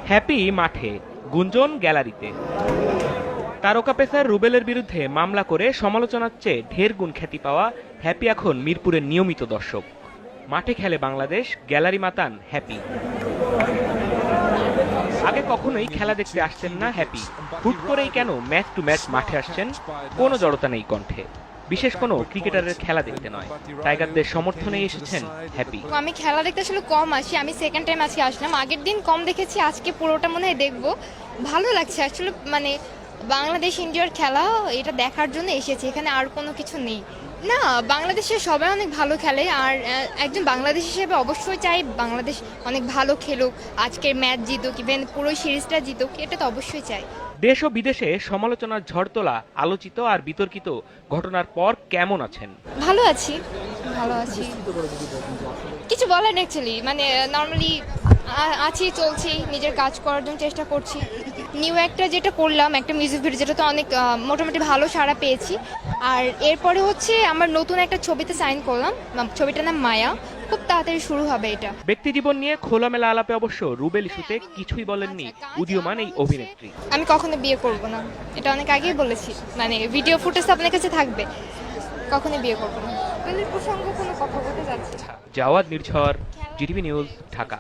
Happy মাঠে, গুঞ্জন গ্যালারিতে। তারকা পেসার রুবেলের বিরুদ্ধে মামলা করে সমালোচনার চেয়ে ঢের গুণ খ্যাতি পাওয়া হ্যাপি এখন মিরপুরের নিয়মিত দর্শক। মাঠে খেলে বাংলাদেশ, গ্যালারি মাতান হ্যাপি। আগে কখনোই খেলা দেখতে আসতেন না হ্যাপি, হুট করেই কেন ম্যাচ টু ম্যাচ মাঠে আসছেন? কোনো জড়তা নেই কণ্ঠে, বিশেষ কোনো ক্রিকেটারের খেলা দেখতে নয়, টাইগারদের সমর্থনেই এসেছেন হ্যাপি। আমি খেলা দেখতে আসলে কম আসি, আমি সেকেন্ড টাইম আজকে আসলাম। আগের দিন কম দেখেছি, আজকে পুরোটা মনে হয় দেখবো। ভালো লাগছে আসলে, মানে বাংলাদেশ ইন্ডিয়ার খেলা এটা দেখার জন্য এসেছি, এখানে আর কোনো কিছু নেই। না, বাংলাদেশের সবাই অনেক ভালো খেলে, আর একজন বাংলাদেশ হিসেবে অবশ্যই চাই বাংলাদেশ অনেক ভালো খেলুক, আজকের ম্যাচ জিতুক, ইভেন পুরো সিরিজটা জিতুক, এটা তো অবশ্যই চাই। দেশ ও বিদেশে সমালোচনার ঝড় তোলা আলোচিত আর বিতর্কিত ঘটনার পর কেমন আছেন? ভালো আছি, ভালো আছি। কিছু বলার নেই অ্যাকচুয়ালি, মানে নর্মালি আছি, চলছি, নিজের কাজ করার জন্য চেষ্টা করছি। নিউ একটা যেটা করলাম, একটা মিউজিক ভিডিও, যেটা তো অনেক মোটামুটি ভালো সাড়া পেয়েছি। আর এরপরে হচ্ছে আমার নতুন একটা ছবিতে সাইন করলাম, ছবিটার নাম মায়া। খুব তাড়াতাড়ি শুরু হবে এটা। ব্যক্তিজীবন নিয়ে খোলামেলা আলাপে অবশ্য রুবেল ইস্যুতে কিছুই বলেননি উদীয়মান এই অভিনেত্রী। আমি কখনো বিয়ে করব না, এটা অনেক আগেই বলেছি, মানে ভিডিও ফুটেজ আপনার কাছে থাকবে। কখনো বিয়ে করব না, রুবেলের প্রসঙ্গ কোনো কথা বলতে যাচ্ছে। জাওয়াদ নির্ঝর, জিটিভি নিউজ, ঢাকা।